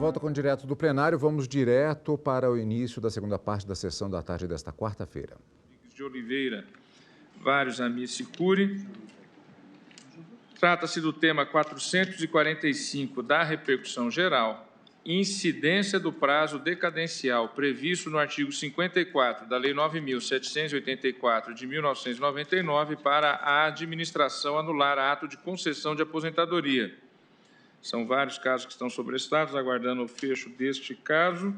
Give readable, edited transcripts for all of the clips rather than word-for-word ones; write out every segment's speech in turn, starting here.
volta com o Direto do Plenário. Vamos direto para o início da segunda parte da sessão da tarde desta quarta-feira. De Oliveira, vários Amici Curi. Trata-se do tema 445 da repercussão geral, incidência do prazo decadencial previsto no artigo 54 da Lei 9.784 de 1999 para a administração anular ato de concessão de aposentadoria. São vários casos que estão sobrestados, aguardando o fecho deste caso,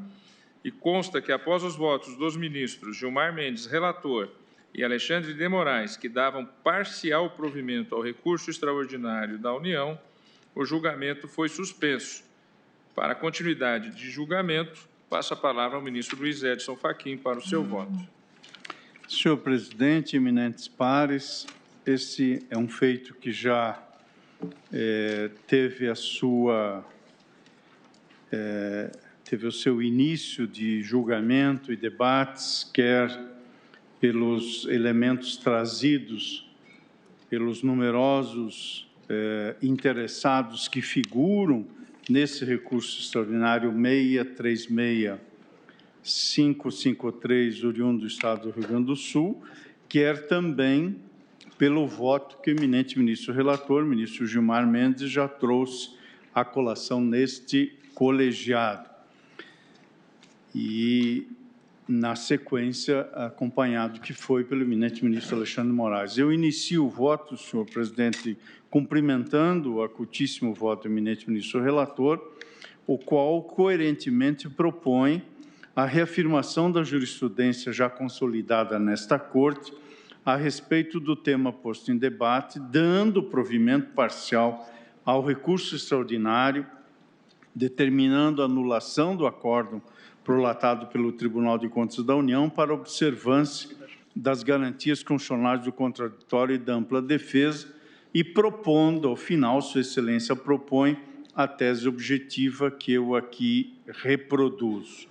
e consta que, após os votos dos ministros Gilmar Mendes, relator, e Alexandre de Moraes, que davam parcial provimento ao recurso extraordinário da União, o julgamento foi suspenso. Para a continuidade de julgamento, passo a palavra ao ministro Luiz Edson Fachin para o seu voto. Senhor presidente, eminentes pares, esse é um feito que já teve o seu início de julgamento e debates, quer pelos elementos trazidos pelos numerosos interessados que figuram nesse recurso extraordinário 636553, oriundo do Estado do Rio Grande do Sul, quer também pelo voto que o eminente ministro relator, ministro Gilmar Mendes, já trouxe à colação neste colegiado. E, na sequência, acompanhado que foi pelo eminente ministro Alexandre de Moraes. Eu inicio o voto, senhor presidente, cumprimentando o acutíssimo voto do eminente ministro relator, o qual coerentemente propõe a reafirmação da jurisprudência já consolidada nesta Corte a respeito do tema posto em debate, dando provimento parcial ao recurso extraordinário, determinando a anulação do acórdão prolatado pelo Tribunal de Contas da União para observância das garantias constitucionais do contraditório e da ampla defesa e propondo, ao final, Sua Excelência propõe a tese objetiva que eu aqui reproduzo.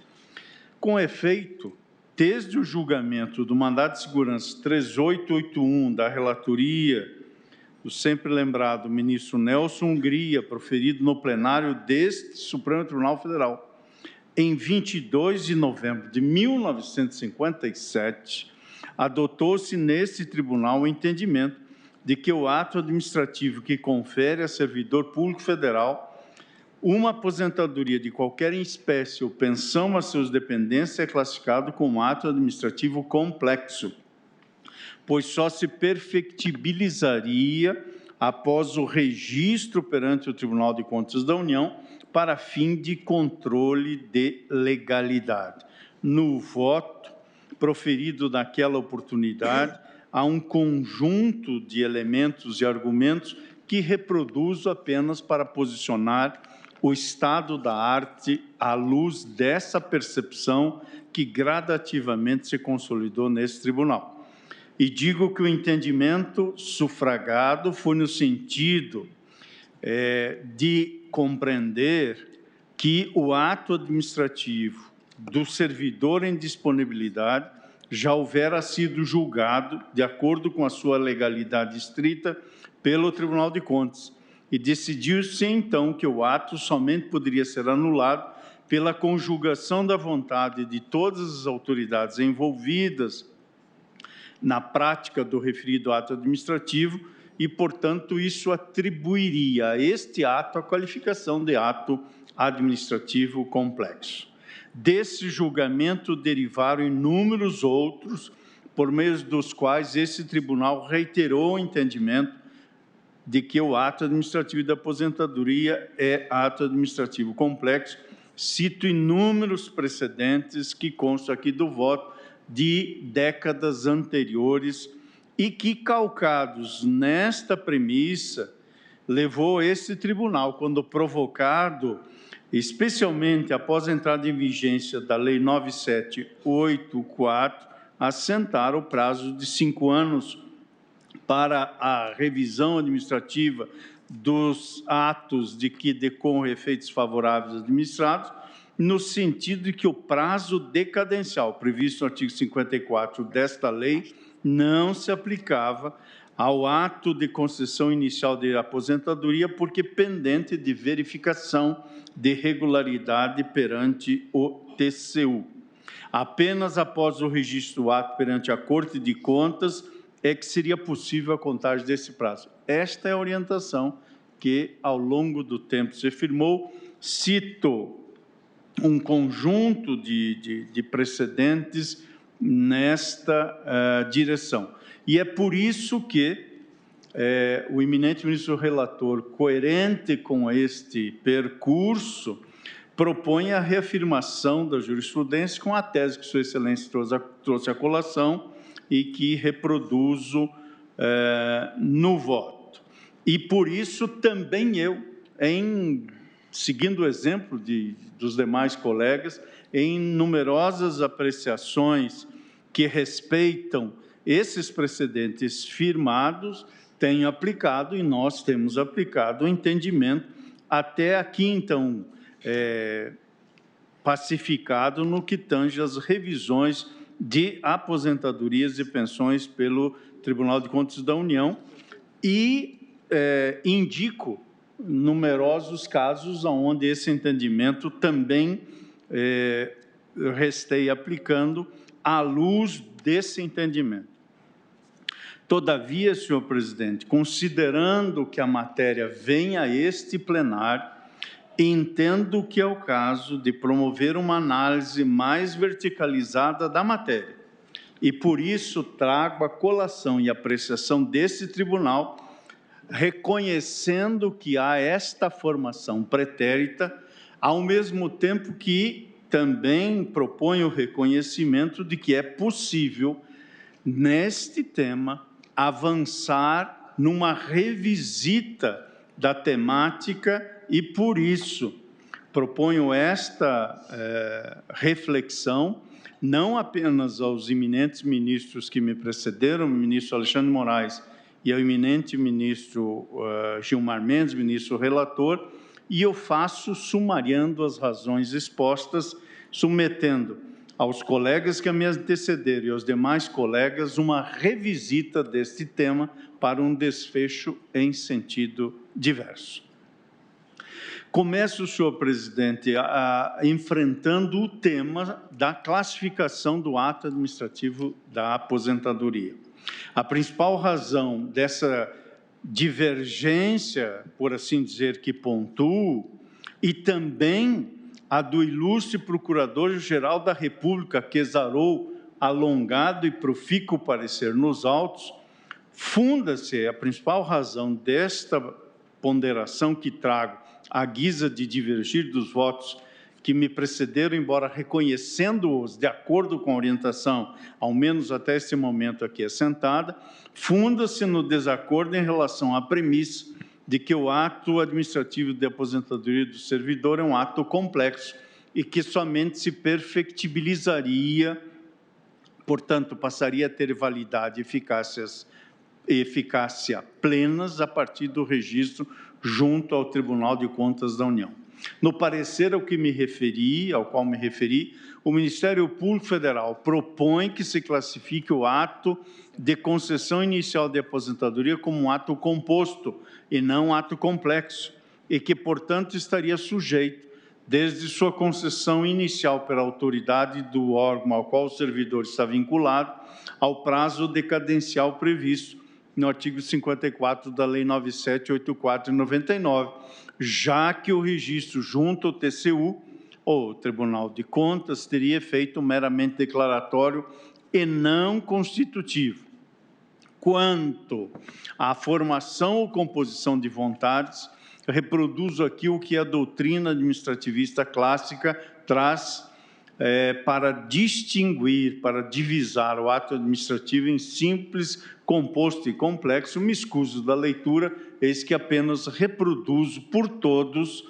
Com efeito, desde o julgamento do mandado de segurança 3881 da relatoria do sempre lembrado ministro Nelson Hungria, proferido no plenário deste Supremo Tribunal Federal, em 22 de novembro de 1957, adotou-se nesse tribunal o entendimento de que o ato administrativo que confere a servidor público federal uma aposentadoria de qualquer espécie ou pensão a seus dependentes é classificado como ato administrativo complexo, pois só se perfectibilizaria após o registro perante o Tribunal de Contas da União para fim de controle de legalidade. No voto proferido naquela oportunidade, há um conjunto de elementos e argumentos que reproduzo apenas para posicionar o estado da arte à luz dessa percepção que gradativamente se consolidou nesse tribunal. E digo que o entendimento sufragado foi no sentido de compreender que o ato administrativo do servidor em disponibilidade já houvera sido julgado, de acordo com a sua legalidade estrita, pelo Tribunal de Contas. E decidiu-se, então, que o ato somente poderia ser anulado pela conjugação da vontade de todas as autoridades envolvidas na prática do referido ato administrativo e, portanto, isso atribuiria a este ato a qualificação de ato administrativo complexo. Desse julgamento derivaram inúmeros outros, por meio dos quais esse tribunal reiterou o entendimento de que o ato administrativo da aposentadoria é ato administrativo complexo. Cito inúmeros precedentes que constam aqui do voto de décadas anteriores e que, calcados nesta premissa, levou esse tribunal, quando provocado, especialmente após a entrada em vigência da Lei 9784, a assentar o prazo de 5 anos para a revisão administrativa dos atos de que decorram efeitos favoráveis administrados, no sentido de que o prazo decadencial previsto no artigo 54 desta lei não se aplicava ao ato de concessão inicial de aposentadoria, porque pendente de verificação de regularidade perante o TCU. Apenas após o registro do ato perante a Corte de Contas é que seria possível a contagem desse prazo. Esta é a orientação que, ao longo do tempo, se firmou. Cito um conjunto de precedentes nesta direção. E é por isso que o eminente ministro relator, coerente com este percurso, propõe a reafirmação da jurisprudência com a tese que Sua Excelência trouxe à colação e que reproduzo no voto. E, por isso, também eu, seguindo o exemplo dos demais colegas, em numerosas apreciações que respeitam esses precedentes firmados, tenho aplicado, e nós temos aplicado, o entendimento até aqui, então, pacificado no que tange às revisões de aposentadorias e pensões pelo Tribunal de Contas da União e indico numerosos casos onde esse entendimento também restei aplicando à luz desse entendimento. Todavia, senhor presidente, considerando que a matéria vem a este plenário, entendo que é o caso de promover uma análise mais verticalizada da matéria e, por isso, trago a colação e apreciação desse tribunal, reconhecendo que há esta formação pretérita, ao mesmo tempo que também proponho o reconhecimento de que é possível, neste tema, avançar numa revisita da temática e, por isso, proponho esta reflexão, não apenas aos eminentes ministros que me precederam, o ministro Alexandre Moraes e ao eminente ministro Gilmar Mendes, ministro relator, e eu faço sumariando as razões expostas, submetendo aos colegas que me antecederam e aos demais colegas uma revisita deste tema para um desfecho em sentido diverso. Começo, senhor presidente, enfrentando o tema da classificação do ato administrativo da aposentadoria. A principal razão dessa divergência, por assim dizer, que pontuo, e também a do ilustre Procurador-Geral da República, que exarou alongado e profícuo parecer nos autos, funda-se a principal razão desta ponderação que trago à guisa de divergir dos votos que me precederam, embora reconhecendo-os de acordo com a orientação, ao menos até esse momento aqui assentada, funda-se no desacordo em relação à premissa de que o ato administrativo de aposentadoria do servidor é um ato complexo e que somente se perfectibilizaria, portanto, passaria a ter validade e eficácia plenas a partir do registro junto ao Tribunal de Contas da União. No parecer ao qual me referi, o Ministério Público Federal propõe que se classifique o ato de concessão inicial de aposentadoria como um ato composto e não um ato complexo, e que, portanto, estaria sujeito, desde sua concessão inicial pela autoridade do órgão ao qual o servidor está vinculado, ao prazo decadencial previsto no artigo 54 da Lei 9784 de 99, já que o registro junto ao TCU, ou Tribunal de Contas, teria efeito meramente declaratório e não constitutivo. Quanto à formação ou composição de vontades, reproduzo aqui o que a doutrina administrativista clássica traz para distinguir, para divisar o ato administrativo em simples, composto e complexo. Me escuso da leitura, eis que apenas reproduzo por todos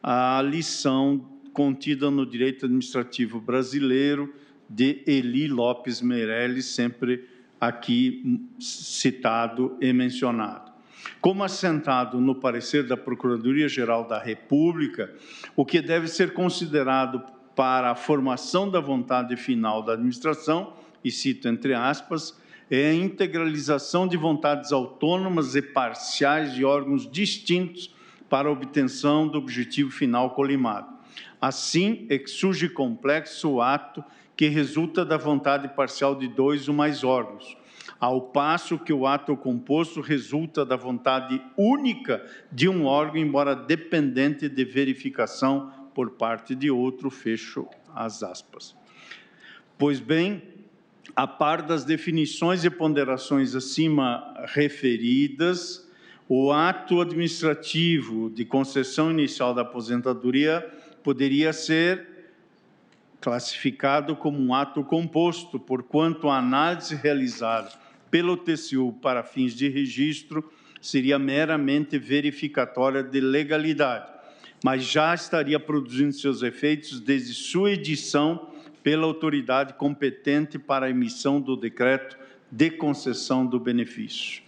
a lição contida no direito administrativo brasileiro de Eli Lopes Meirelles, sempre aqui citado e mencionado. Como assentado no parecer da Procuradoria-Geral da República, o que deve ser considerado para a formação da vontade final da administração, e cito entre aspas, é a integralização de vontades autônomas e parciais de órgãos distintos para a obtenção do objetivo final colimado. Assim, é que surge complexo o ato que resulta da vontade parcial de dois ou mais órgãos, ao passo que o ato composto resulta da vontade única de um órgão, embora dependente de verificação por parte de outro, fecho as aspas. Pois bem, a par das definições e ponderações acima referidas, o ato administrativo de concessão inicial da aposentadoria poderia ser classificado como um ato composto, porquanto a análise realizada pelo TCU para fins de registro seria meramente verificatória de legalidade, mas já estaria produzindo seus efeitos desde sua edição pela autoridade competente para a emissão do decreto de concessão do benefício.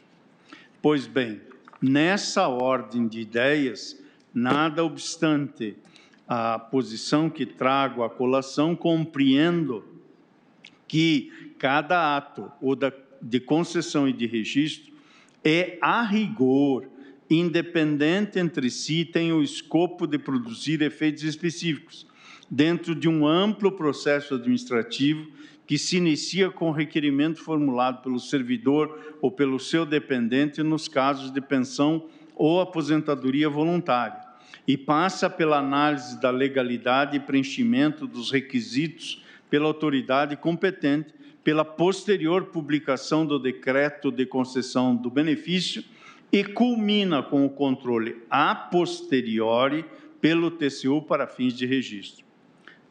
Pois bem, nessa ordem de ideias, nada obstante a posição que trago à colação, compreendo que cada ato ou de concessão e de registro é, a rigor, independente entre si, tem o escopo de produzir efeitos específicos, dentro de um amplo processo administrativo que se inicia com requerimento formulado pelo servidor ou pelo seu dependente nos casos de pensão ou aposentadoria voluntária, e passa pela análise da legalidade e preenchimento dos requisitos pela autoridade competente, pela posterior publicação do decreto de concessão do benefício e culmina com o controle a posteriori pelo TCU para fins de registro.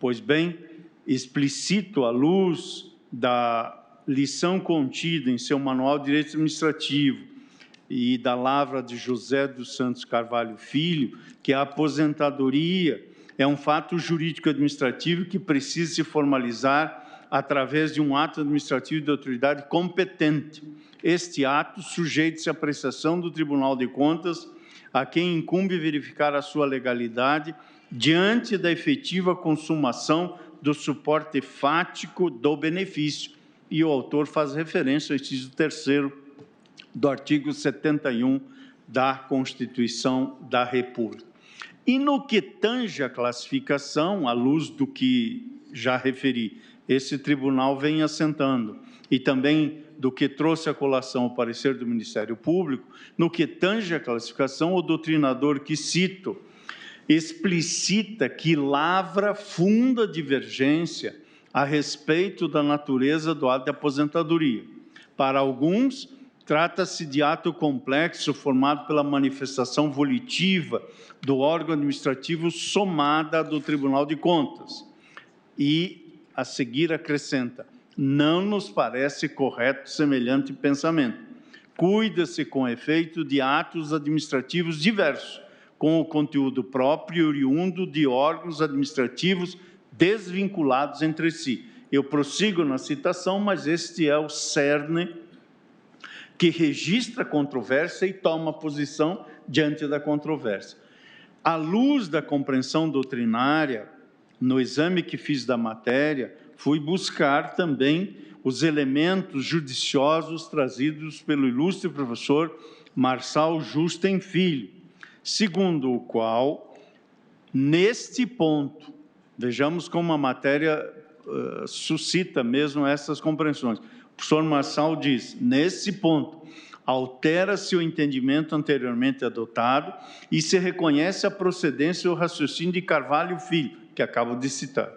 Pois bem, explicito à luz da lição contida em seu Manual de Direito Administrativo e da lavra de José dos Santos Carvalho Filho, que a aposentadoria é um fato jurídico administrativo que precisa se formalizar através de um ato administrativo de autoridade competente. Este ato sujeita-se à apreciação do Tribunal de Contas, a quem incumbe verificar a sua legalidade diante da efetiva consumação do suporte fático do benefício. E o autor faz referência ao inciso 3º do artigo 71 da Constituição da República. E no que tange a classificação, à luz do que já referi, esse tribunal vem assentando, e também do que trouxe a colação o parecer do Ministério Público, no que tange a classificação, o doutrinador que cito explicita que lavra funda divergência a respeito da natureza do ato de aposentadoria. Para alguns, trata-se de ato complexo formado pela manifestação volitiva do órgão administrativo somada do Tribunal de Contas. E, a seguir, acrescenta: não nos parece correto semelhante pensamento. Cuida-se, com efeito, de atos administrativos diversos, com o conteúdo próprio e oriundo de órgãos administrativos desvinculados entre si. Eu prossigo na citação, mas este é o cerne que registra a controvérsia e toma posição diante da controvérsia. À luz da compreensão doutrinária, no exame que fiz da matéria, fui buscar também os elementos judiciosos trazidos pelo ilustre professor Marçal Justen Filho, segundo o qual, neste ponto, vejamos como a matéria suscita mesmo essas compreensões. O professor Marçal diz: nesse ponto, altera-se o entendimento anteriormente adotado e se reconhece a procedência e o raciocínio de Carvalho Filho, que acabo de citar,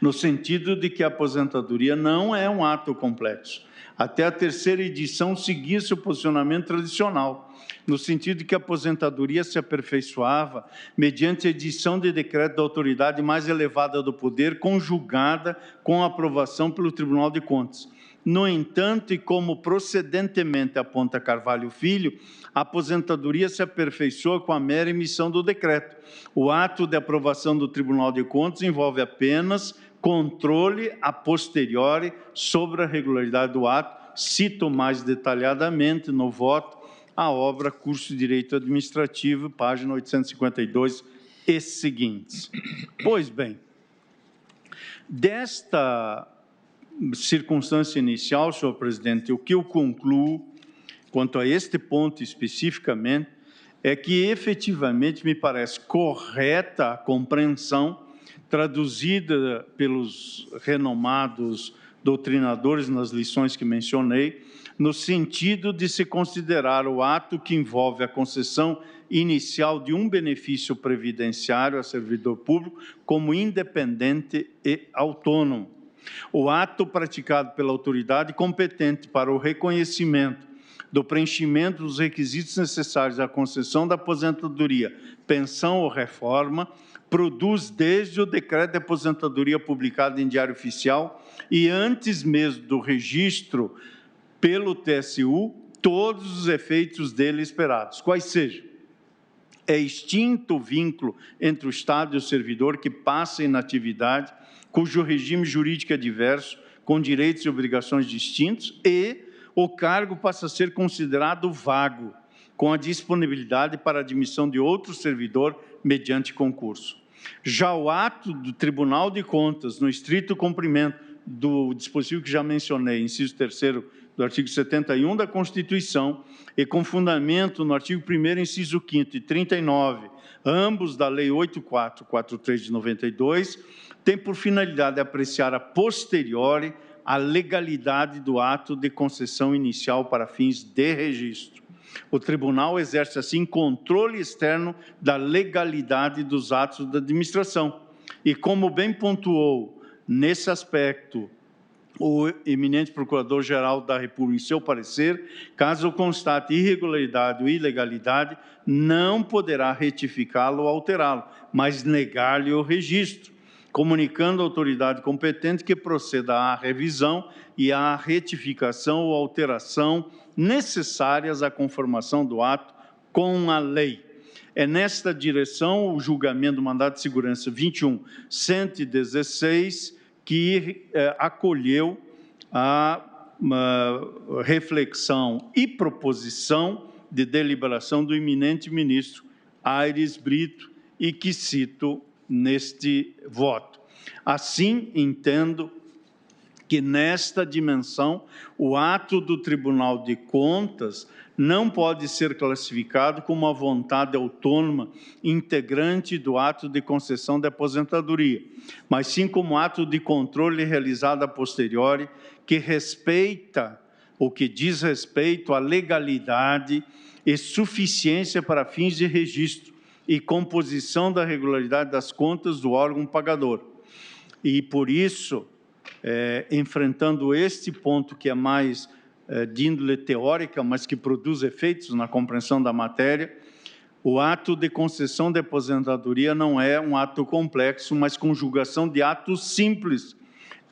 no sentido de que a aposentadoria não é um ato complexo. Até a terceira edição seguia seu posicionamento tradicional, no sentido de que a aposentadoria se aperfeiçoava mediante a edição de decreto da autoridade mais elevada do poder, conjugada com a aprovação pelo Tribunal de Contas. No entanto, e como procedentemente aponta Carvalho Filho, a aposentadoria se aperfeiçoa com a mera emissão do decreto. O ato de aprovação do Tribunal de Contas envolve apenas controle a posteriori sobre a regularidade do ato. Cito mais detalhadamente no voto a obra Curso de Direito Administrativo, página 852 e seguintes. Pois bem, desta circunstância inicial, senhor presidente, o que eu concluo quanto a este ponto especificamente é que efetivamente me parece correta a compreensão traduzida pelos renomados doutrinadores nas lições que mencionei, no sentido de se considerar o ato que envolve a concessão inicial de um benefício previdenciário a servidor público como independente e autônomo. O ato praticado pela autoridade competente para o reconhecimento do preenchimento dos requisitos necessários à concessão da aposentadoria, pensão ou reforma, produz desde o decreto de aposentadoria publicado em Diário Oficial e antes mesmo do registro pelo TSU, todos os efeitos dele esperados, quais sejam: é extinto o vínculo entre o Estado e o servidor que passa em inatividade, cujo regime jurídico é diverso, com direitos e obrigações distintos, e o cargo passa a ser considerado vago, com a disponibilidade para admissão de outro servidor mediante concurso. Já o ato do Tribunal de Contas, no estrito cumprimento do dispositivo que já mencionei, inciso 3º do artigo 71 da Constituição, e com fundamento no artigo 1º, inciso 5º e 39, ambos da Lei 8443 de 92, tem por finalidade apreciar a posteriori a legalidade do ato de concessão inicial para fins de registro. O tribunal exerce, assim, controle externo da legalidade dos atos da administração. E, como bem pontuou nesse aspecto o eminente Procurador-Geral da República, em seu parecer, caso constate irregularidade ou ilegalidade, não poderá retificá-lo ou alterá-lo, mas negar-lhe o registro, comunicando à autoridade competente que proceda à revisão e à retificação ou alteração necessárias à conformação do ato com a lei. É nesta direção o julgamento do mandado de segurança 21.116 que acolheu a reflexão e proposição de deliberação do eminente ministro Aires Brito e que cito neste voto. Assim, entendo que nesta dimensão o ato do Tribunal de Contas não pode ser classificado como uma vontade autônoma integrante do ato de concessão de aposentadoria, mas sim como ato de controle realizado a posteriori que respeita o que diz respeito à legalidade e suficiência para fins de registro e composição da regularidade das contas do órgão pagador. E, por isso, enfrentando este ponto que é mais de índole teórica, mas que produz efeitos na compreensão da matéria, o ato de concessão de aposentadoria não é um ato complexo, mas conjugação de atos simples,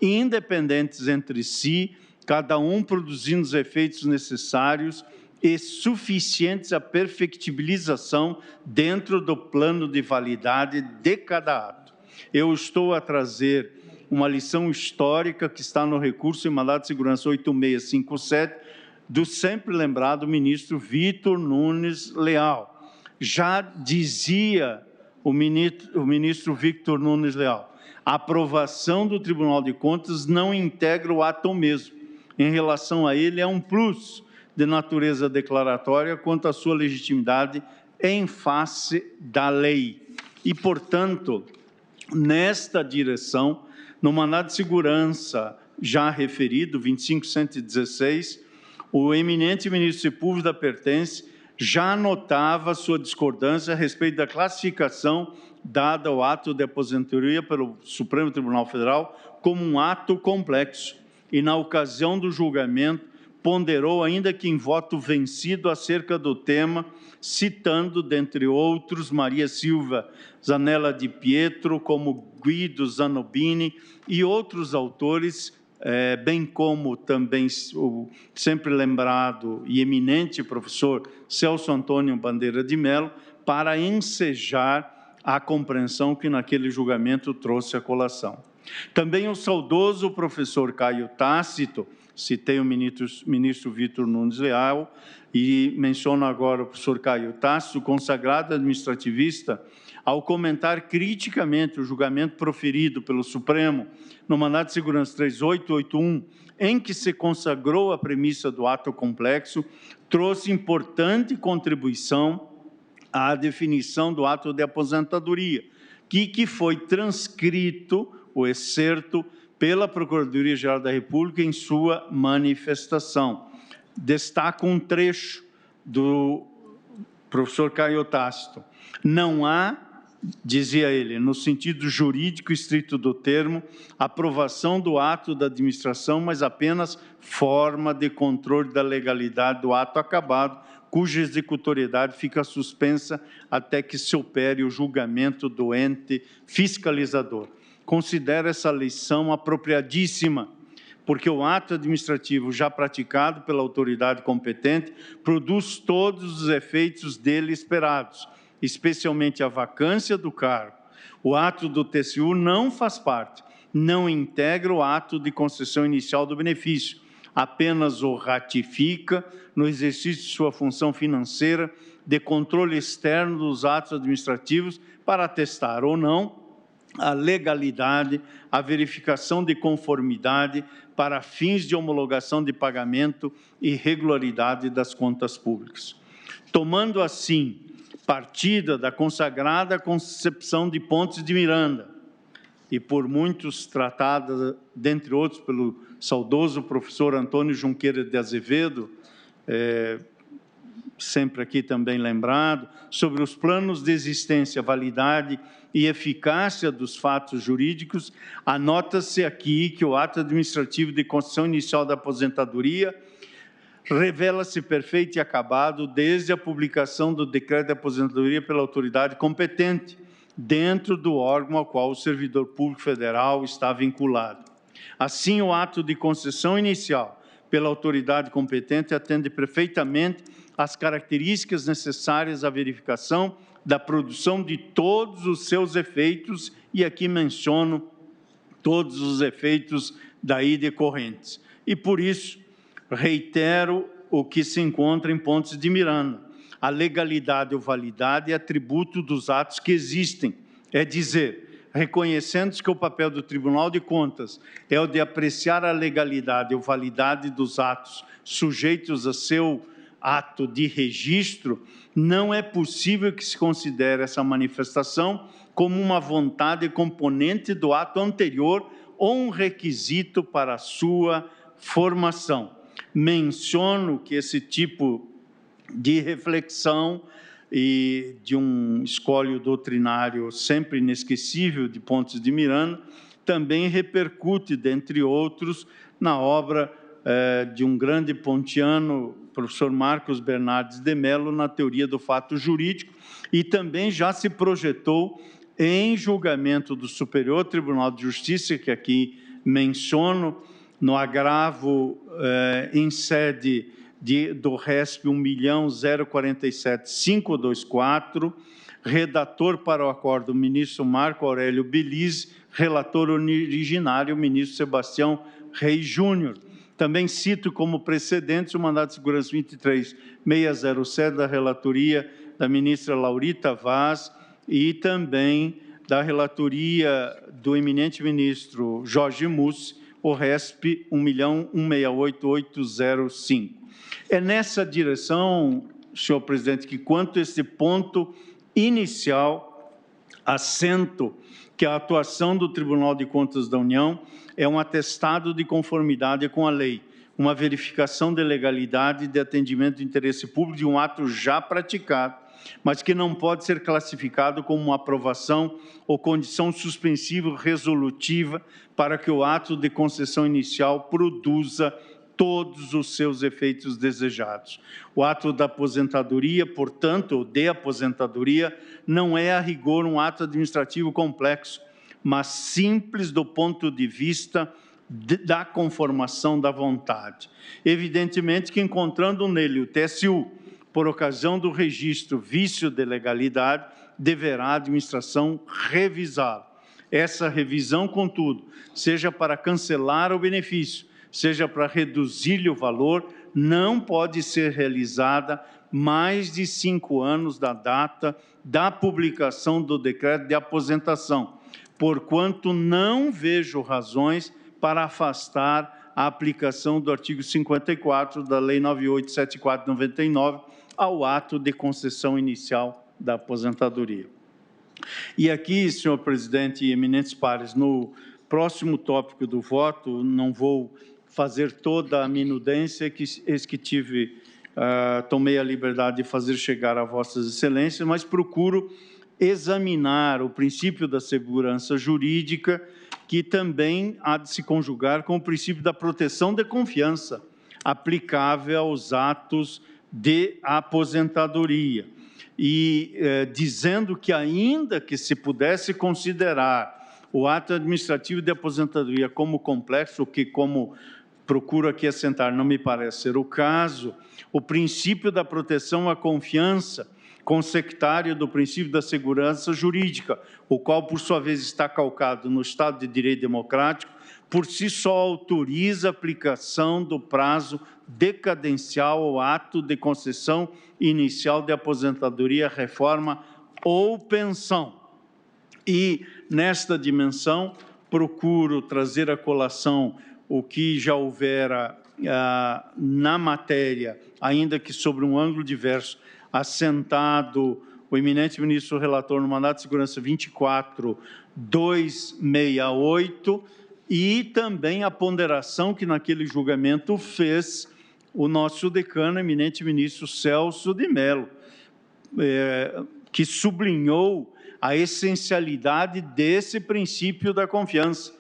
independentes entre si, cada um produzindo os efeitos necessários e suficientes à perfectibilização dentro do plano de validade de cada ato. Eu estou a trazer uma lição histórica que está no recurso em mandado de segurança 8657 do sempre lembrado ministro Vitor Nunes Leal. Já dizia o ministro Vitor Nunes Leal, a aprovação do Tribunal de Contas não integra o ato mesmo. Em relação a ele, é um plus de natureza declaratória quanto à sua legitimidade em face da lei. E, portanto, nesta direção, no mandado de segurança já referido, 25.116, o eminente ministro Sepúlveda da Pertence já notava sua discordância a respeito da classificação dada ao ato de aposentadoria pelo Supremo Tribunal Federal como um ato complexo e, na ocasião do julgamento, ponderou, ainda que em voto vencido, acerca do tema, citando, dentre outros, Maria Silva Zanella de Pietro, como Guido Zanobini e outros autores, bem como também o sempre lembrado e eminente professor Celso Antônio Bandeira de Mello, para ensejar a compreensão que naquele julgamento trouxe a colação. Também o saudoso professor Caio Tácito, citei o ministro Vitor Nunes Leal e menciono agora o professor Caio Tácito, consagrado administrativista, ao comentar criticamente o julgamento proferido pelo Supremo no mandado de segurança 3881, em que se consagrou a premissa do ato complexo, trouxe importante contribuição à definição do ato de aposentadoria, que foi transcrito, o excerto, pela Procuradoria-Geral da República em sua manifestação. Destaco um trecho do professor Caio Tácito. Não há, dizia ele, no sentido jurídico estrito do termo, aprovação do ato da administração, mas apenas forma de controle da legalidade do ato acabado, cuja executoriedade fica suspensa até que se opere o julgamento do ente fiscalizador. Considero essa lição apropriadíssima, porque o ato administrativo já praticado pela autoridade competente produz todos os efeitos dele esperados, especialmente a vacância do cargo. O ato do TCU não faz parte, não integra o ato de concessão inicial do benefício, apenas o ratifica no exercício de sua função financeira de controle externo dos atos administrativos para atestar ou não a legalidade, a verificação de conformidade para fins de homologação de pagamento e regularidade das contas públicas. Tomando assim partida da consagrada concepção de Pontes de Miranda, e por muitos tratada, dentre outros, pelo saudoso professor Antônio Junqueira de Azevedo, sempre aqui também lembrado, sobre os planos de existência, validade e eficácia dos fatos jurídicos, anota-se aqui que o ato administrativo de concessão inicial da aposentadoria revela-se perfeito e acabado desde a publicação do decreto de aposentadoria pela autoridade competente, dentro do órgão ao qual o servidor público federal está vinculado. Assim, o ato de concessão inicial pela autoridade competente atende perfeitamente às características necessárias à verificação da produção de todos os seus efeitos, e aqui menciono todos os efeitos daí decorrentes. E, por isso, reitero o que se encontra em Pontes de Miranda. A legalidade ou validade é atributo dos atos que existem, é dizer, reconhecendo-se que o papel do Tribunal de Contas é o de apreciar a legalidade ou validade dos atos sujeitos a seu ato de registro, não é possível que se considere essa manifestação como uma vontade componente do ato anterior ou um requisito para a sua formação. Menciono que esse tipo de reflexão e de um escolho doutrinário sempre inesquecível de Pontes de Miranda também repercute, dentre outros, na obra de um grande pontiano, professor Marcos Bernardes de Mello, na teoria do fato jurídico, e também já se projetou em julgamento do Superior Tribunal de Justiça, que aqui menciono, no agravo em sede do RESP 1.047.524, redator para o acordo o ministro Marco Aurélio Belize, relator originário o ministro Sebastião Reis Júnior. Também cito como precedentes o mandado de segurança 23.607 da relatoria da ministra Laurita Vaz e também da relatoria do eminente ministro Jorge Mussi, o RESP 1.168.805. É nessa direção, senhor presidente, que quanto a esse ponto inicial, assento que a atuação do Tribunal de Contas da União é um atestado de conformidade com a lei, uma verificação de legalidade de atendimento de interesse público de um ato já praticado, mas que não pode ser classificado como uma aprovação ou condição suspensiva resolutiva para que o ato de concessão inicial produza todos os seus efeitos desejados. O ato da aposentadoria, portanto, ou de aposentadoria, não é a rigor um ato administrativo complexo, mas simples do ponto de vista da conformação da vontade. Evidentemente que, encontrando nele o TSU, por ocasião do registro vício de legalidade, deverá a administração revisá-lo. Essa revisão, contudo, seja para cancelar o benefício, seja para reduzir-lhe o valor, não pode ser realizada mais de 5 anos da data da publicação do decreto de aposentação, porquanto não vejo razões para afastar a aplicação do artigo 54 da Lei 9874/99 ao ato de concessão inicial da aposentadoria. E aqui, senhor presidente e eminentes pares, no próximo tópico do voto, não vou fazer toda a minudência que tomei a liberdade de fazer chegar a vossas excelências, mas procuro examinar o princípio da segurança jurídica, que também há de se conjugar com o princípio da proteção de confiança, aplicável aos atos de aposentadoria. E dizendo que, ainda que se pudesse considerar o ato administrativo de aposentadoria como complexo, o que, como procuro aqui assentar, não me parece ser o caso, o princípio da proteção à confiança, consectário do princípio da segurança jurídica, o qual, por sua vez, está calcado no Estado de Direito Democrático, por si só autoriza a aplicação do prazo decadencial ao ato de concessão inicial de aposentadoria, reforma ou pensão. E, nesta dimensão, procuro trazer à colação o que já houvera na matéria, ainda que sobre um ângulo diverso, assentado o eminente ministro relator no mandato de segurança 24.268, e também a ponderação que naquele julgamento fez o nosso decano, eminente ministro Celso de Mello, que sublinhou a essencialidade desse princípio da confiança,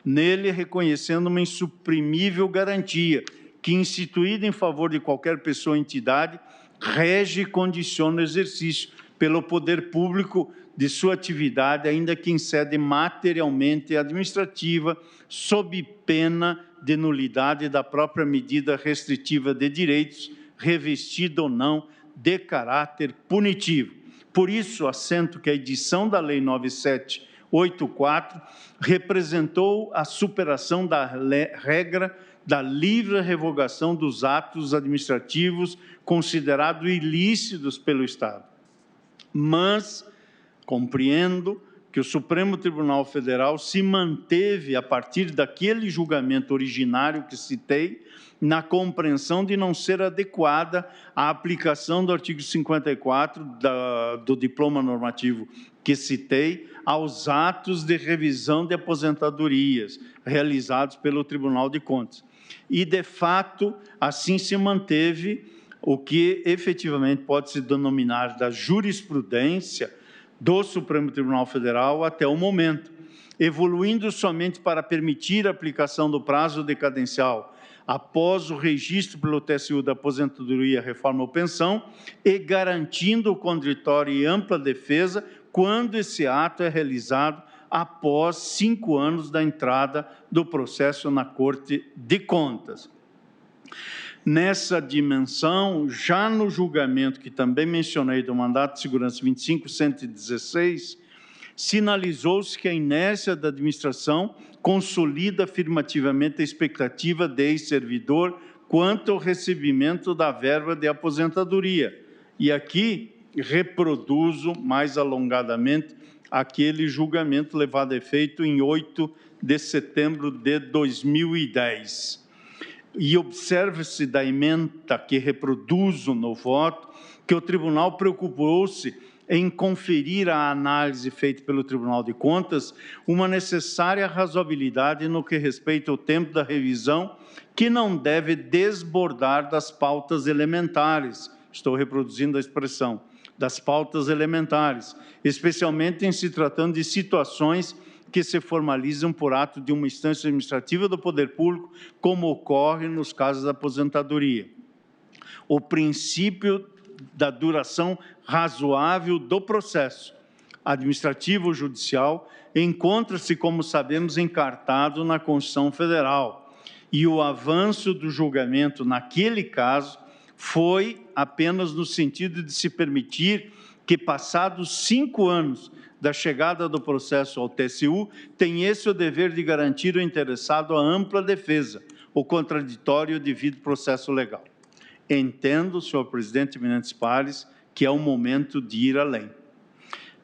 nele reconhecendo uma insuprimível garantia que, instituída em favor de qualquer pessoa ou entidade, rege e condiciona o exercício pelo poder público de sua atividade, ainda que em sede materialmente administrativa, sob pena de nulidade da própria medida restritiva de direitos, revestida ou não de caráter punitivo. Por isso, assento que a edição da Lei 9784 representou a superação da regra da livre revogação dos atos administrativos considerados ilícitos pelo Estado. Mas compreendo que o Supremo Tribunal Federal se manteve, a partir daquele julgamento originário que citei, na compreensão de não ser adequada a aplicação do artigo 54 do diploma normativo que citei aos atos de revisão de aposentadorias realizados pelo Tribunal de Contas. E, de fato, assim se manteve o que efetivamente pode se denominar da jurisprudência do Supremo Tribunal Federal até o momento, evoluindo somente para permitir a aplicação do prazo decadencial após o registro pelo TSU da aposentadoria, reforma ou pensão, e garantindo o contraditório e ampla defesa quando esse ato é realizado após 5 anos da entrada do processo na Corte de Contas. Nessa dimensão, já no julgamento que também mencionei do mandato de segurança 25.116, sinalizou-se que a inércia da administração consolida afirmativamente a expectativa de ex-servidor quanto ao recebimento da verba de aposentadoria. E aqui reproduzo mais alongadamente aquele julgamento levado a efeito em 8 de setembro de 2010. E observe-se da ementa que reproduzo no voto, que o tribunal preocupou-se em conferir à análise feita pelo Tribunal de Contas uma necessária razoabilidade no que respeita ao tempo da revisão, que não deve desbordar das pautas elementares, estou reproduzindo a expressão, das pautas elementares, especialmente em se tratando de situações que se formalizam por ato de uma instância administrativa do poder público, como ocorre nos casos da aposentadoria. O princípio da duração razoável do processo administrativo ou judicial encontra-se, como sabemos, encartado na Constituição Federal, e o avanço do julgamento naquele caso foi apenas no sentido de se permitir que, passados 5 anos da chegada do processo ao TSU, tem esse o dever de garantir ao interessado a ampla defesa, o contraditório e o devido processo legal. entendo, senhor presidente Eminentes Pares, que é o momento de ir além,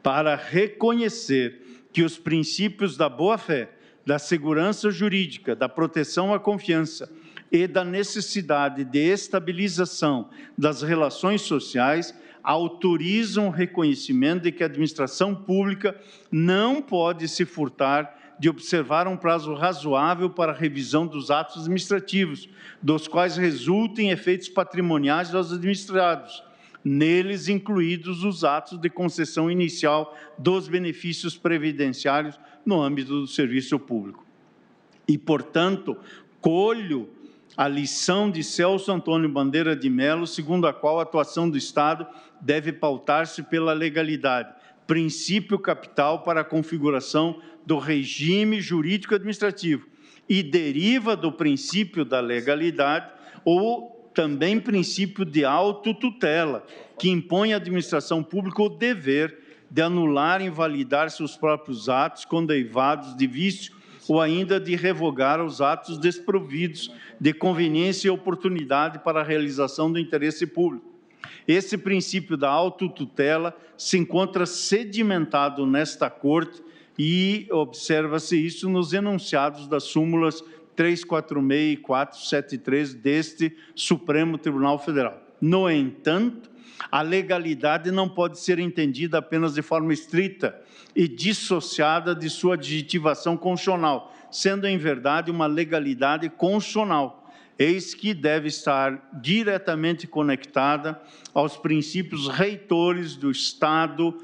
para reconhecer que os princípios da boa-fé, da segurança jurídica, da proteção à confiança e da necessidade de estabilização das relações sociais autorizam o reconhecimento de que a administração pública não pode se furtar de observar um prazo razoável para a revisão dos atos administrativos, dos quais resultem efeitos patrimoniais aos administrados, neles incluídos os atos de concessão inicial dos benefícios previdenciários no âmbito do serviço público. E, portanto, colho a lição de Celso Antônio Bandeira de Mello, segundo a qual a atuação do Estado deve pautar-se pela legalidade, princípio capital para a configuração do regime jurídico administrativo, e deriva do princípio da legalidade ou também princípio de autotutela, que impõe à administração pública o dever de anular e invalidar seus próprios atos quando eivados de vício ou ainda de revogar os atos desprovidos de conveniência e oportunidade para a realização do interesse público. Esse princípio da autotutela se encontra sedimentado nesta Corte e observa-se isso nos enunciados das súmulas 346 e 473 deste Supremo Tribunal Federal. No entanto, a legalidade não pode ser entendida apenas de forma estrita e dissociada de sua adjetivação constitucional, sendo, em verdade, uma legalidade constitucional, eis que deve estar diretamente conectada aos princípios reitores do Estado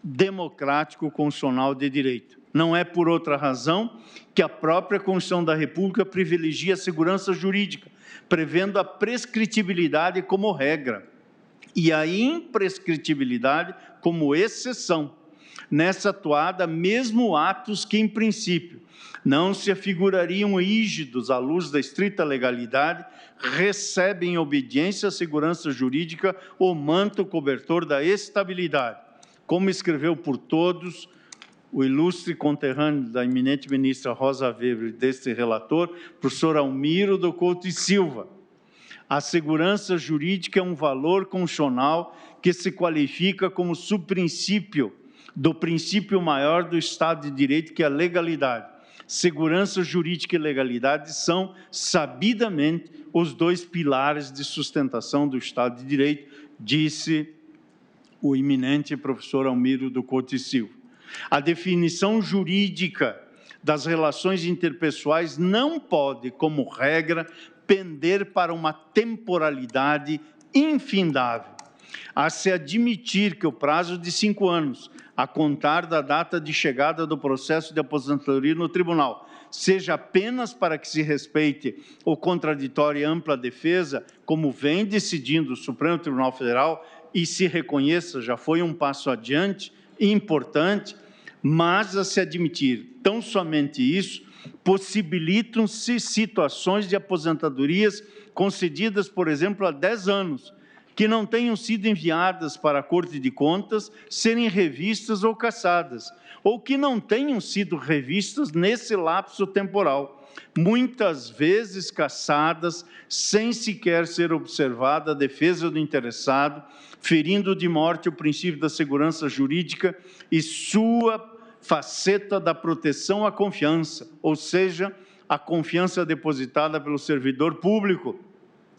democrático constitucional de direito. Não é por outra razão que a própria Constituição da República privilegia a segurança jurídica, prevendo a prescritibilidade como regra e a imprescritibilidade como exceção. Nessa toada, mesmo atos que, em princípio, não se afigurariam rígidos à luz da estrita legalidade, recebem em obediência à segurança jurídica o manto cobertor da estabilidade. Como escreveu por todos o ilustre conterrâneo da eminente ministra Rosa Weber, deste relator, professor Almiro do Couto e Silva, a segurança jurídica é um valor constitucional que se qualifica como subprincípio do princípio maior do Estado de Direito, que é a legalidade. Segurança jurídica e legalidade são, sabidamente, os dois pilares de sustentação do Estado de Direito, disse o eminente professor Almiro do Couto e Silva. A definição jurídica das relações interpessoais não pode, como regra, pender para uma temporalidade infindável. A se admitir que o prazo de 5 anos, a contar da data de chegada do processo de aposentadoria no tribunal, seja apenas para que se respeite o contraditório e ampla defesa, como vem decidindo o Supremo Tribunal Federal, e se reconheça, já foi um passo adiante, importante, mas a se admitir tão somente isso, possibilitam-se situações de aposentadorias concedidas, por exemplo, há 10 anos, que não tenham sido enviadas para a Corte de Contas, serem revistas ou cassadas, ou que não tenham sido revistas nesse lapso temporal, muitas vezes cassadas, sem sequer ser observada a defesa do interessado, ferindo de morte o princípio da segurança jurídica e sua faceta da proteção à confiança, ou seja, a confiança depositada pelo servidor público,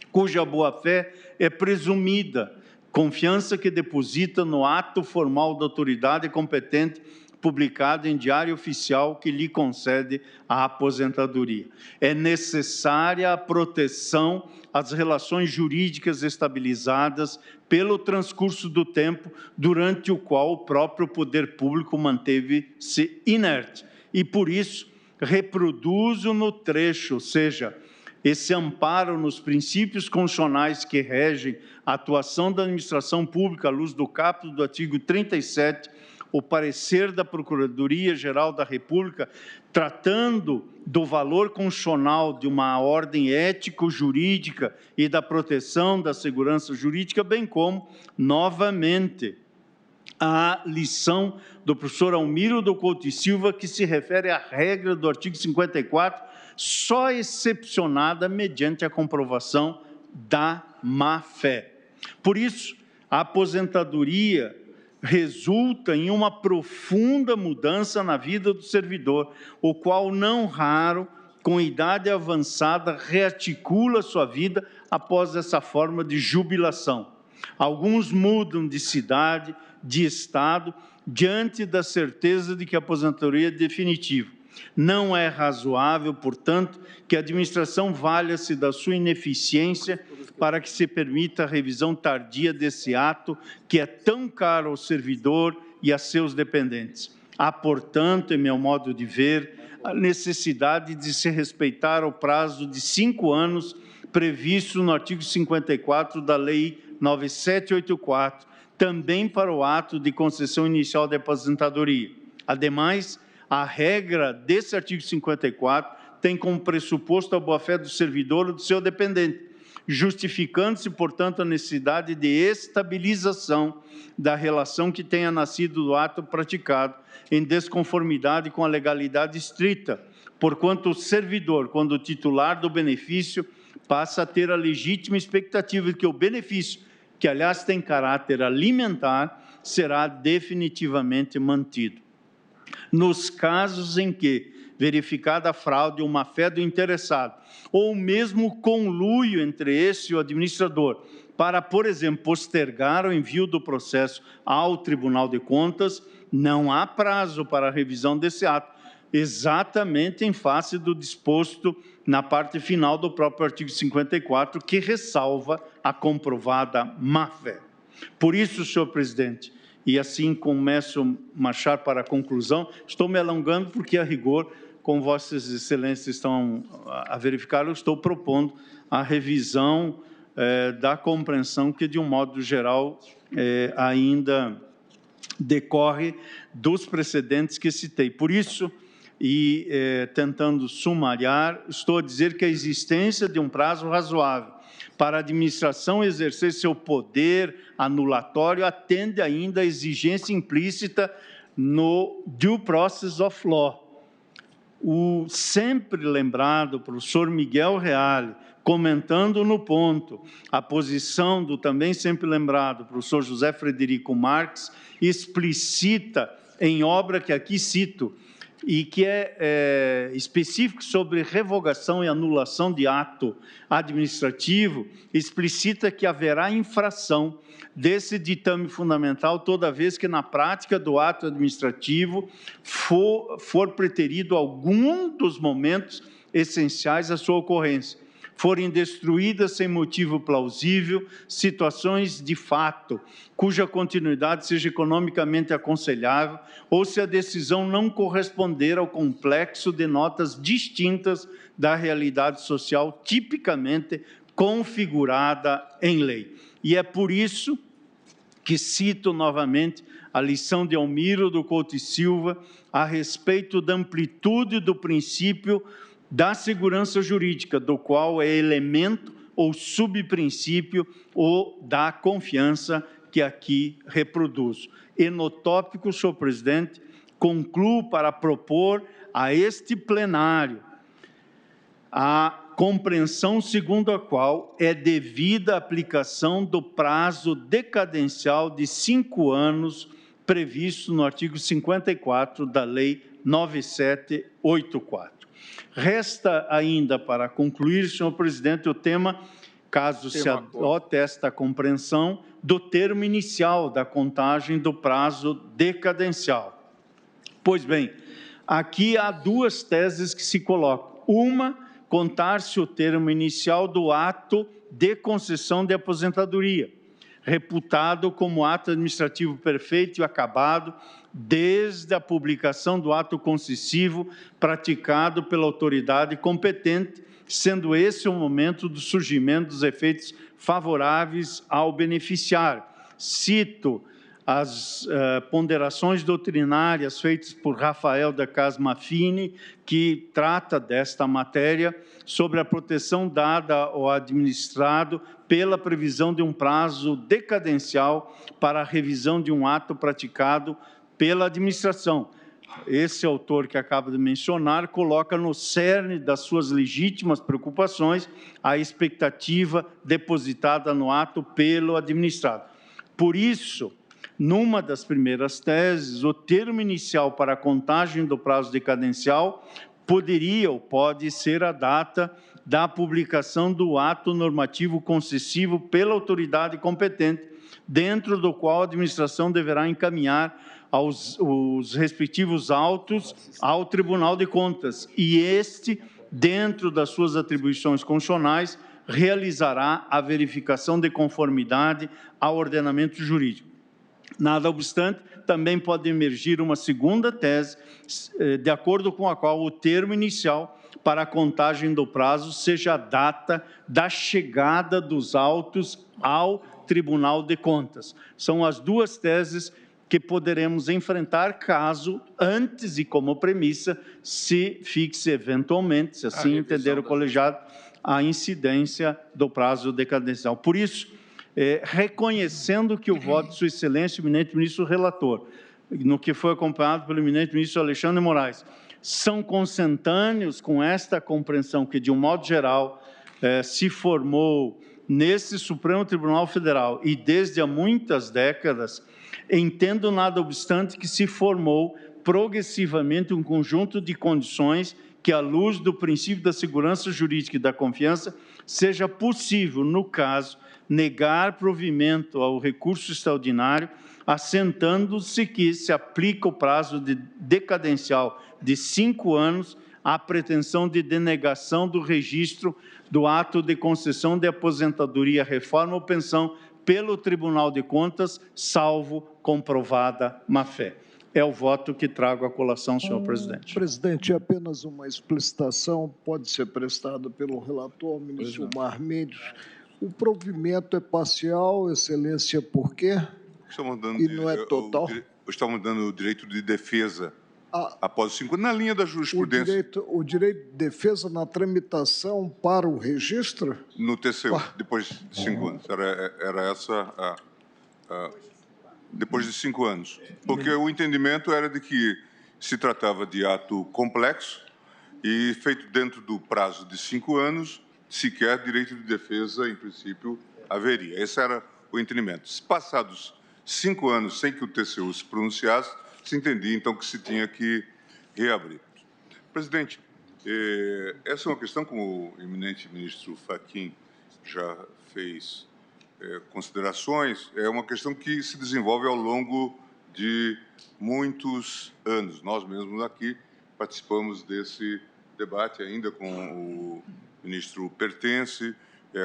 cuja boa-fé é presumida, confiança que deposita no ato formal da autoridade competente publicado em diário oficial que lhe concede a aposentadoria. É necessária a proteção às relações jurídicas estabilizadas pelo transcurso do tempo, durante o qual o próprio poder público manteve-se inerte. E, por isso, reproduzo no trecho, ou seja, esse amparo nos princípios constitucionais que regem a atuação da administração pública à luz do caput do artigo 37, o parecer da Procuradoria-Geral da República, tratando do valor constitucional de uma ordem ético-jurídica e da proteção da segurança jurídica, bem como, novamente, a lição do professor Almiro do Couto e Silva, que se refere à regra do artigo 54, só excepcionada mediante a comprovação da má-fé. Por isso, a aposentadoria resulta em uma profunda mudança na vida do servidor, o qual, não raro, com idade avançada, rearticula sua vida após essa forma de jubilação. Alguns mudam de cidade, de estado, diante da certeza de que a aposentadoria é definitiva. Não é razoável, portanto, que a administração valha-se da sua ineficiência para que se permita a revisão tardia desse ato que é tão caro ao servidor e a seus dependentes. Há, portanto, em meu modo de ver, a necessidade de se respeitar o prazo de 5 anos previsto no artigo 54 da Lei 9784, também para o ato de concessão inicial de aposentadoria. Ademais, a regra desse artigo 54 tem como pressuposto a boa-fé do servidor ou do seu dependente, justificando-se, portanto, a necessidade de estabilização da relação que tenha nascido do ato praticado, em desconformidade com a legalidade estrita, porquanto o servidor, quando titular do benefício, passa a ter a legítima expectativa de que o benefício, que aliás tem caráter alimentar, será definitivamente mantido. Nos casos em que, verificada a fraude ou má-fé do interessado, ou mesmo conluio entre esse e o administrador, para, por exemplo, postergar o envio do processo ao Tribunal de Contas, não há prazo para a revisão desse ato, exatamente em face do disposto na parte final do próprio artigo 54, que ressalva a comprovada má-fé. Por isso, senhor presidente, e assim começo a marchar para a conclusão, estou me alongando porque, a rigor, como vossas excelências estão a verificar, eu estou propondo a revisão da compreensão que, de um modo geral, ainda decorre dos precedentes que citei. Por isso, e tentando sumariar, estou a dizer que a existência de um prazo razoável para a administração exercer seu poder anulatório atende ainda à exigência implícita no due process of law. O sempre lembrado professor Miguel Reale, comentando no ponto a posição do também sempre lembrado professor José Frederico Marques, explicita em obra que aqui cito, e que é específico sobre revogação e anulação de ato administrativo, explicita que haverá infração desse ditame fundamental toda vez que na prática do ato administrativo for preterido algum dos momentos essenciais à sua ocorrência, forem destruídas sem motivo plausível situações de fato, cuja continuidade seja economicamente aconselhável, ou se a decisão não corresponder ao complexo de notas distintas da realidade social tipicamente configurada em lei. E é por isso que cito novamente a lição de Almiro do Couto e Silva a respeito da amplitude do princípio da segurança jurídica, do qual é elemento ou subprincípio ou da confiança que aqui reproduzo. E no tópico, senhor presidente, concluo para propor a este plenário a compreensão segundo a qual é devida a aplicação do prazo decadencial de 5 anos previsto no artigo 54 da Lei 9784. Resta ainda, para concluir, senhor presidente, o tema, caso se adote esta compreensão, do termo inicial da contagem do prazo decadencial. Pois bem, aqui há duas teses que se colocam. Uma, contar-se o termo inicial do ato de concessão de aposentadoria, reputado como ato administrativo perfeito e acabado desde a publicação do ato concessivo praticado pela autoridade competente, sendo esse o momento do surgimento dos efeitos favoráveis ao beneficiário. Cito as ponderações doutrinárias feitas por Rafael da Casma Fini, que trata desta matéria, sobre a proteção dada ao administrado pela previsão de um prazo decadencial para a revisão de um ato praticado pela administração. esse autor que acaba de mencionar coloca no cerne das suas legítimas preocupações a expectativa depositada no ato pelo administrado. Por isso, numa das primeiras teses, o termo inicial para a contagem do prazo decadencial poderia ou pode ser a data da publicação do ato normativo concessivo pela autoridade competente, dentro do qual a administração deverá encaminhar os respectivos autos ao Tribunal de Contas, e este, dentro das suas atribuições constitucionais, realizará a verificação de conformidade ao ordenamento jurídico. Nada obstante, também pode emergir uma segunda tese, de acordo com a qual o termo inicial para a contagem do prazo seja a data da chegada dos autos ao Tribunal de Contas. São as duas teses que poderemos enfrentar caso, antes e como premissa, se fixe eventualmente, se assim entender o colegiado, a incidência do prazo decadencial. Por isso, reconhecendo que o voto de Sua Excelência, o eminente ministro relator, no que foi acompanhado pelo eminente ministro Alexandre Moraes, são consentâneos com esta compreensão que, de um modo geral, se formou nesse Supremo Tribunal Federal e desde há muitas décadas, entendo nada obstante que se formou progressivamente um conjunto de condições que, à luz do princípio da segurança jurídica e da confiança, seja possível, no caso, negar provimento ao recurso extraordinário, assentando-se que se aplica o prazo decadencial de 5 anos à pretensão de denegação do registro do ato de concessão de aposentadoria, reforma ou pensão pelo Tribunal de Contas, salvo comprovada má-fé. É o voto que trago à colação, senhor presidente. Presidente, apenas uma explicitação pode ser prestada pelo relator, ministro Gilmar Mendes. O provimento é parcial, excelência, por quê? Estamos dando E não é total? Estamos dando o direito de defesa após os 5 anos, na linha da jurisprudência. O direito de defesa na tramitação para o registro? No TCU, depois de 5 anos. Era essa depois de 5 anos. Porque o entendimento era de que se tratava de ato complexo e feito dentro do prazo de 5 anos, sequer direito de defesa, em princípio, haveria. Esse era o entendimento. Passados 5 anos sem que o TCU se pronunciasse, se entendia, então, que se tinha que reabrir. Presidente, essa é uma questão, como o eminente ministro Fachin já fez considerações, é uma questão que se desenvolve ao longo de muitos anos. Nós mesmos aqui participamos desse debate ainda com o ministro Pertence,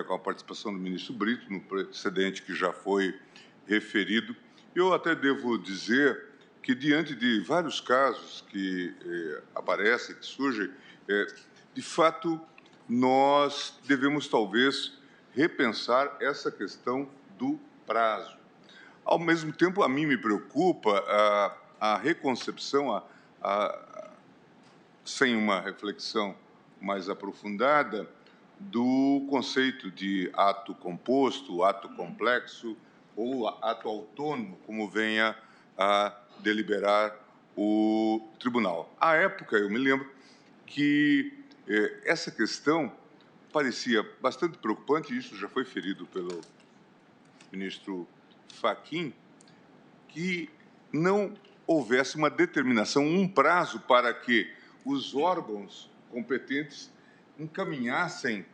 com a participação do ministro Brito, no precedente que já foi referido. Eu até devo dizer que, diante de vários casos que aparecem, que surgem, de fato, nós devemos, talvez, repensar essa questão do prazo. Ao mesmo tempo, a mim me preocupa a reconcepção, sem uma reflexão mais aprofundada, do conceito de ato composto, ato complexo ou ato autônomo, como venha a deliberar o tribunal. À época, eu me lembro que essa questão parecia bastante preocupante, e isso já foi ferido pelo ministro Fachin, que não houvesse uma determinação, um prazo para que os órgãos competentes encaminhassem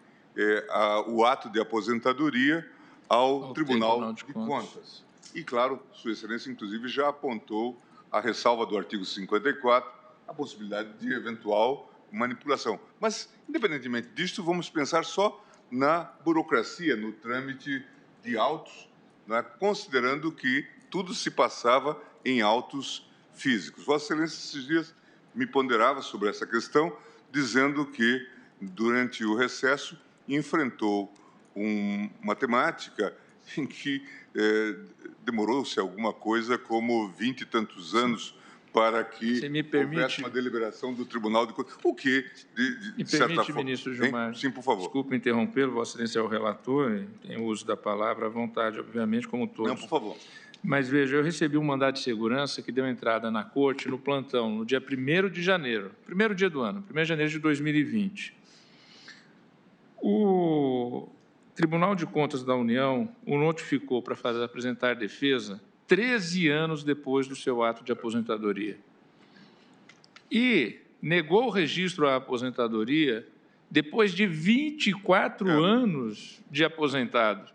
o ato de aposentadoria ao Tribunal de Contas. E, claro, Sua Excelência, inclusive, já apontou a ressalva do artigo 54, a possibilidade de eventual manipulação. Mas, independentemente disso, vamos pensar só na burocracia, no trâmite de autos, né, considerando que tudo se passava em autos físicos. Vossa Excelência, esses dias, me ponderava sobre essa questão, dizendo que, durante o recesso, enfrentou uma temática em que demorou-se alguma coisa como 20 e tantos anos para que Se me permite, houvesse uma deliberação do Tribunal de Contas. O que, me de certa permite, forma... ministro Gilmar, Sim, por favor. desculpe interrompê-lo, Vossa Excelência é o relator, tem o uso da palavra à vontade, obviamente, como todos. Não, por favor. Mas, veja, eu recebi um mandado de segurança que deu entrada na corte no plantão, no dia 1º de janeiro, primeiro dia do ano, 1º de janeiro de 2020. O Tribunal de Contas da União o notificou para apresentar defesa 13 anos depois do seu ato de aposentadoria. E negou o registro à aposentadoria depois de 24 anos de aposentado,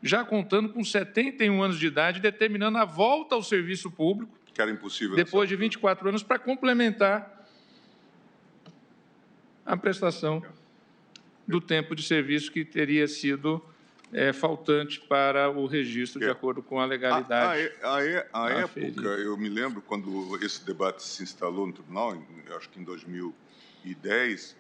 já contando com 71 anos de idade, determinando a volta ao serviço público, Que era impossível. depois de 24 anos, para complementar a prestação do tempo de serviço que teria sido faltante para o registro, de acordo com a legalidade. À época, eu me lembro, quando esse debate se instalou no tribunal, acho que em 2010,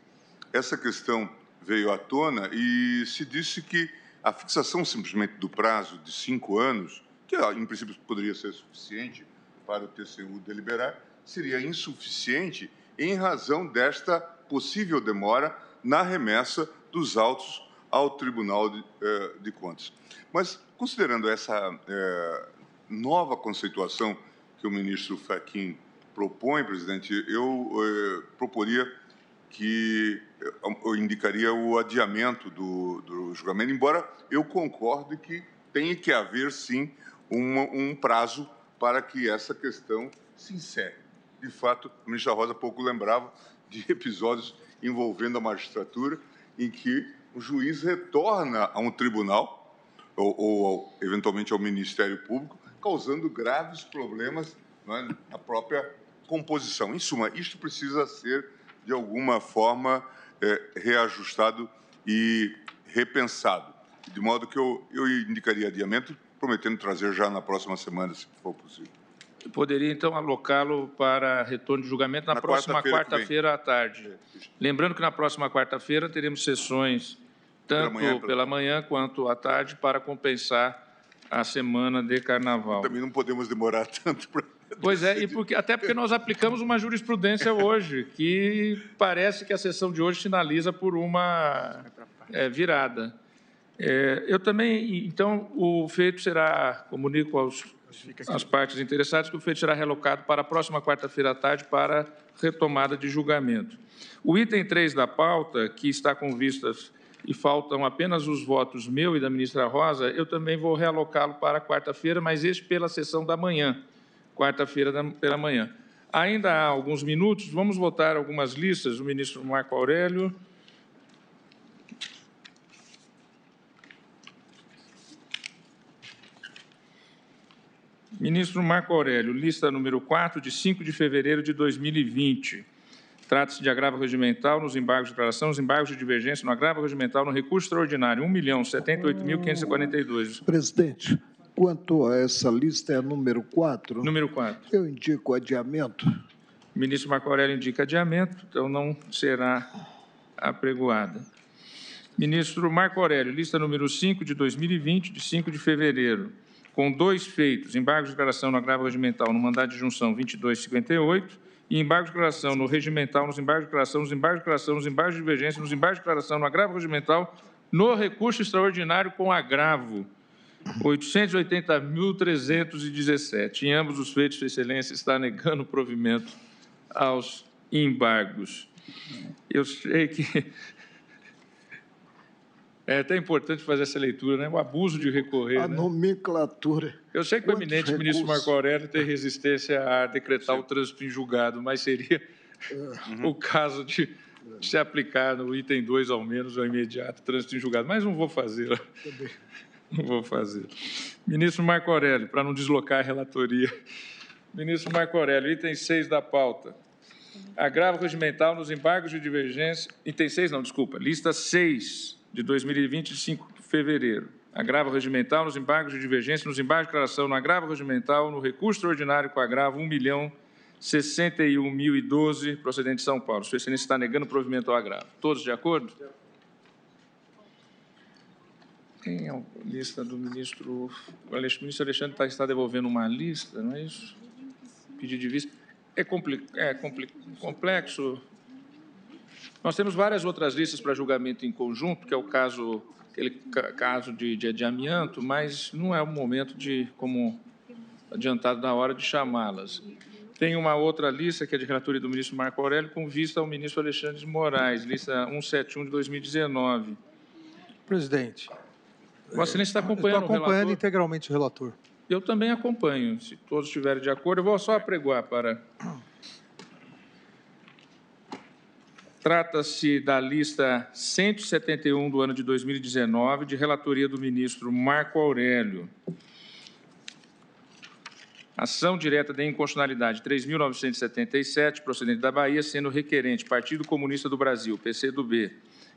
essa questão veio à tona e se disse que a fixação simplesmente do prazo de 5 anos, que em princípio poderia ser suficiente para o TCU deliberar, seria insuficiente em razão desta possível demora na remessa dos autos ao Tribunal de Contas. Mas, considerando essa nova conceituação que o ministro Fachin propõe, presidente, eu proporia que eu indicaria o adiamento do julgamento, embora eu concorde que tem que haver, sim, um prazo para que essa questão se encerre. De fato, a ministra Rosa pouco lembrava de episódios envolvendo a magistratura em que o juiz retorna a um tribunal ou eventualmente ao Ministério Público, causando graves problemas, não é, na própria composição. Em suma, isto precisa ser, de alguma forma, reajustado e repensado, de modo que eu indicaria adiamento, prometendo trazer já na próxima semana, se for possível. Eu poderia, então, alocá-lo para retorno de julgamento na próxima quarta-feira à tarde. Lembrando que na próxima quarta-feira teremos sessões tanto pela manhã quanto à tarde para compensar a semana de Carnaval. Também não podemos demorar tanto para... Pois é, até porque nós aplicamos uma jurisprudência hoje, que parece que a sessão de hoje sinaliza por uma virada. Eu também, então, o feito será, comunico às partes interessadas, que o feito será relocado para a próxima quarta-feira à tarde para retomada de julgamento. O item 3 da pauta, que está com vistas e faltam apenas os votos meu e da ministra Rosa, eu também vou realocá-lo para quarta-feira, mas este pela sessão da manhã, quarta-feira pela manhã. Ainda há alguns minutos, vamos votar algumas listas. O ministro Marco Aurélio. Ministro Marco Aurélio, lista número 4, de 5 de fevereiro de 2020. Trata-se de agravo regimental nos embargos de declaração, nos embargos de divergência, no agravo regimental, no recurso extraordinário, 1.078.542. Presidente, quanto a essa lista, é a número 4? Número 4. Eu indico adiamento. O ministro Marco Aurélio indica adiamento, então não será apregoada. Ministro Marco Aurélio, lista número 5 de 2020, de 5 de fevereiro, com 2 feitos, embargo de declaração no agravo regimental no mandado de junção 2258 e embargo de declaração no regimental, nos embargos de declaração, nos embargos de declaração, nos embargos de divergência, nos embargos de declaração no agravo regimental, no recurso extraordinário com agravo, 880.317. Em ambos os feitos, Sua Excelência está negando o provimento aos embargos. Eu sei que é até importante fazer essa leitura, né? O abuso de recorrer. A nomenclatura. Eu sei que o eminente ministro Marco Aurélio tem resistência a decretar o trânsito em julgado, mas seria o caso de se aplicar no item 2, ao menos, ao imediato, trânsito em julgado. Mas não vou fazer. Não vou fazer. Ministro Marco Aurélio, para não deslocar a relatoria. Ministro Marco Aurélio, item 6 da pauta. Agravo regimental nos embargos de divergência. Item 6, não, desculpa. Lista 6 de 2020, de 5 de fevereiro. Agravo regimental nos embargos de divergência, nos embargos de declaração, no agravo regimental, no recurso extraordinário com agravo 1.061.012, procedente de São Paulo. Sua Excelência está negando o provimento ao agravo. Todos de acordo? Tem a lista do ministro... O ministro Alexandre está devolvendo uma lista, não é isso? Pedido de vista. complexo. Nós temos várias outras listas para julgamento em conjunto, que é o caso, aquele caso de amianto, mas não é o momento de, como adiantado da hora, de chamá-las. Tem uma outra lista, que é de relatoria do ministro Marco Aurélio, com vista ao ministro Alexandre de Moraes, lista 171 de 2019. Presidente, Vossa Excelência está acompanhando estou acompanhando o relator? integralmente o relator. Eu também acompanho, se todos estiverem de acordo. Eu vou só apregoar para... Trata-se da lista 171 do ano de 2019, de relatoria do ministro Marco Aurélio. Ação direta de inconstitucionalidade 3.977, procedente da Bahia, sendo requerente Partido Comunista do Brasil, PCdoB,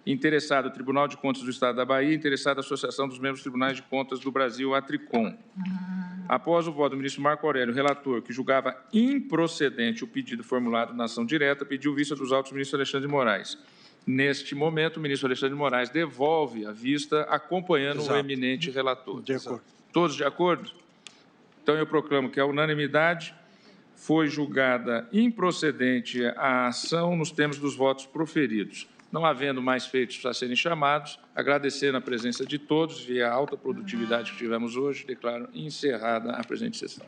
interessado Tribunal de Contas do Estado da Bahia, interessada Associação dos Membros dos Tribunais de Contas do Brasil, ATRICOM. Após o voto do ministro Marco Aurélio, o relator, que julgava improcedente o pedido formulado na ação direta, pediu vista dos autos do ministro Alexandre de Moraes. Neste momento, o ministro Alexandre de Moraes devolve a vista, acompanhando o eminente relator. De acordo. Todos de acordo? Então, eu proclamo que a unanimidade foi julgada improcedente a ação nos termos dos votos proferidos. Não havendo mais feitos a serem chamados, agradecendo a presença de todos e a alta produtividade que tivemos hoje, declaro encerrada a presente sessão.